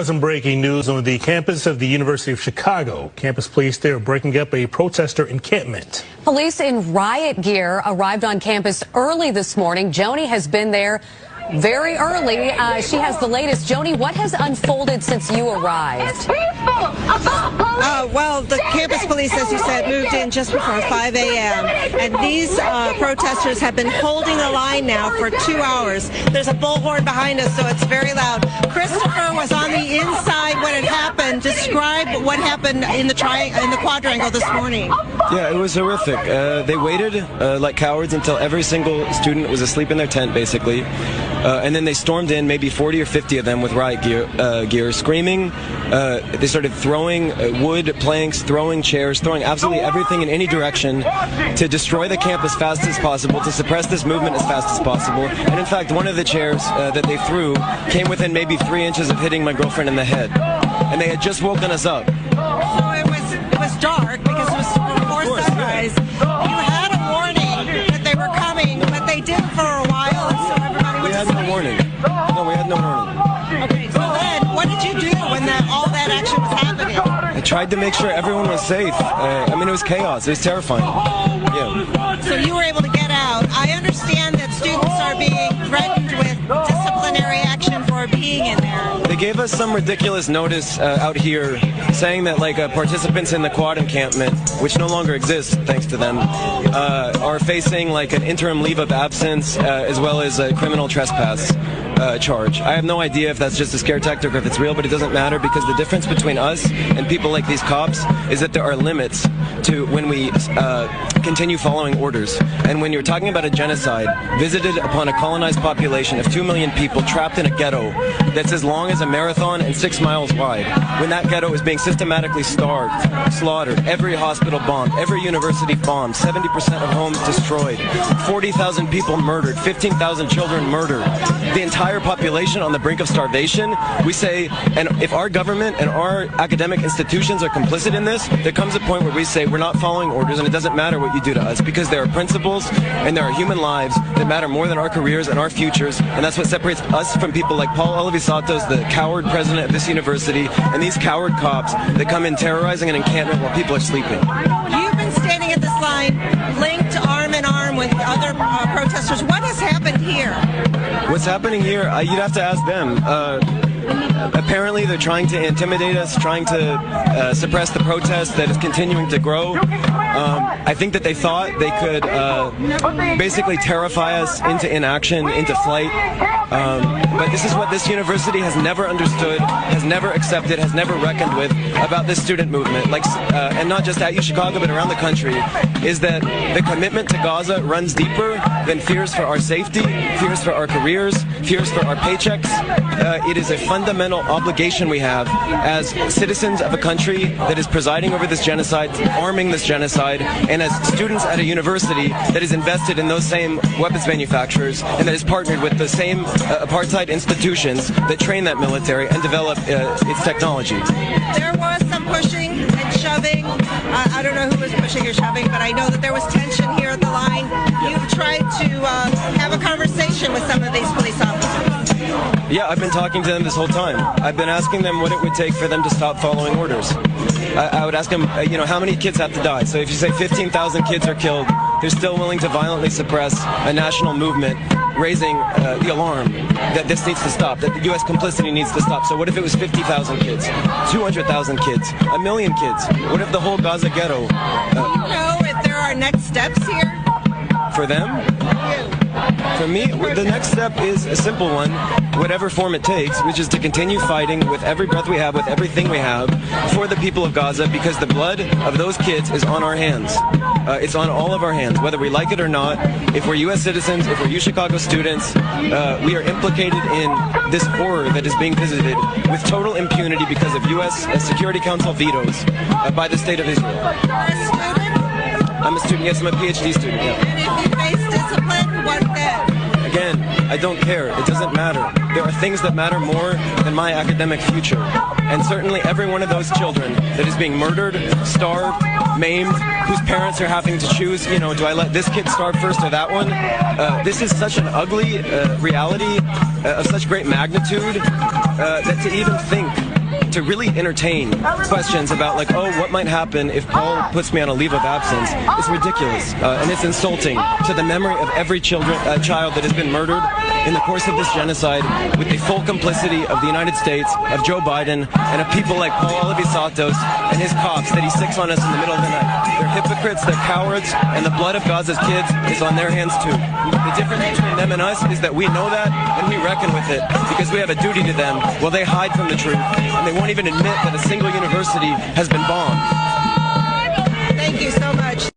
Some breaking news on the campus of the University of Chicago. Campus police there are breaking up a protester encampment. Police in riot gear arrived on campus early this morning. Joni has been there very early. She has the latest. Joni, what has unfolded since you arrived? Well, the campus police, as you said, moved in just before 5 a.m. And these protesters have been holding the line now for 2 hours. There's a bullhorn behind us, so it's very loud. Christopher was on the inside when it happened. Describe what happened in the quadrangle this morning. Yeah, it was horrific. They waited like cowards until every single student was asleep in their tent, basically. And then they stormed in, maybe 40 or 50 of them with riot gear, screaming. They started throwing wood planks, throwing chairs, throwing absolutely everything in any direction to destroy the camp as fast as possible, to suppress this movement as fast as possible. And in fact, one of the chairs that they threw came within maybe 3 inches of hitting my girlfriend in the head. And they had just woken us up. So it was dark because it was before sunrise. You had a warning that they were coming, but they did for a while, and so everybody was asleep. No warning. No, we had no warning. Okay, so then, what did you do when all that action was happening? I tried to make sure everyone was safe. I mean, it was chaos. It was terrifying. Yeah. So you were able to get out. I understand that students are being threatened with disciplinary action for being in there. They gave us some ridiculous notice out here saying that participants in the quad encampment, which no longer exists thanks to them, are facing like an interim leave of absence as well as a criminal trespass charge. I have no idea if that's just a scare tactic or if it's real, but it doesn't matter because the difference between us and people like these cops is that there are limits to when we continue following orders. And when you're talking about a genocide visited upon a colonized population of 2 million people trapped in a ghetto that's as long as a marathon and 6 miles wide, when that ghetto is being systematically starved, slaughtered, every hospital bombed, every university bombed, 70% of homes destroyed, 40,000 people murdered, 15,000 children murdered, the entire population on the brink of starvation, we say, and if our government and our academic institutions are complicit in this, there comes a point where we say we're not following orders and it doesn't matter what you do to us because there are principles and there are human lives that matter more than our careers and our futures, and that's what separates us from people like Paul Alivisatos, the coward president of this university, and these coward cops that come in terrorizing an encampment while people are sleeping. You've been standing at this line linked arm in arm with other protesters. What has happened here? What's happening here, you'd have to ask them. Apparently they're trying to intimidate us, trying to suppress the protest that is continuing to grow. I think that they thought they could basically terrify us into inaction, into flight. But this is what this university has never understood, has never accepted, has never reckoned with about this student movement, and not just at UChicago but around the country, is that the commitment to Gaza runs deeper than fears for our safety, fears for our careers, fears for our paychecks. It is a fundamental obligation we have as citizens of a country that is presiding over this genocide, arming this genocide, and as students at a university that is invested in those same weapons manufacturers and that is partnered with the same apartheid institutions that train that military and develop its technology. There was some pushing and shoving. I don't know who was pushing or shoving, but I know that there was tension here at the line. You've tried to have a conversation with some of these police officers. Yeah, I've been talking to them this whole time. I've been asking them what it would take for them to stop following orders. I would ask them, how many kids have to die? So if you say 15,000 kids are killed, they're still willing to violently suppress a national movement raising the alarm that this needs to stop, that the U.S. complicity needs to stop. So what if it was 50,000 kids, 200,000 kids, 1 million kids? What if the whole Gaza ghetto... Do you know if there are next steps here? For them? For me, the next step is a simple one, whatever form it takes, which is to continue fighting with every breath we have, with everything we have, for the people of Gaza, because the blood of those kids is on our hands. It's on all of our hands, whether we like it or not. If we're U.S. citizens, if we're UChicago students, we are implicated in this horror that is being visited with total impunity because of U.S. Security Council vetoes by the state of Israel. You're a student? I'm a student, yes, I'm a PhD student, yeah. And if you face discipline, what then? again, I don't care. It doesn't matter. There are things that matter more than my academic future. And certainly every one of those children that is being murdered, starved, maimed, whose parents are having to choose, do I let this kid starve first or that one? This is such an ugly reality of such great magnitude that to even think, to really entertain questions about what might happen if Paul puts me on a leave of absence is ridiculous, and it's insulting to the memory of every child that has been murdered in the course of this genocide, with the full complicity of the United States, of Joe Biden, and of people like Paul Alivisatos and his cops that he sicks on us in the middle of the night. They're hypocrites, they're cowards, and the blood of Gaza's kids is on their hands too. The difference between them and us is that we know that and we reckon with it because we have a duty to them while they hide from the truth, and they won't even admit that a single university has been bombed. Thank you so much.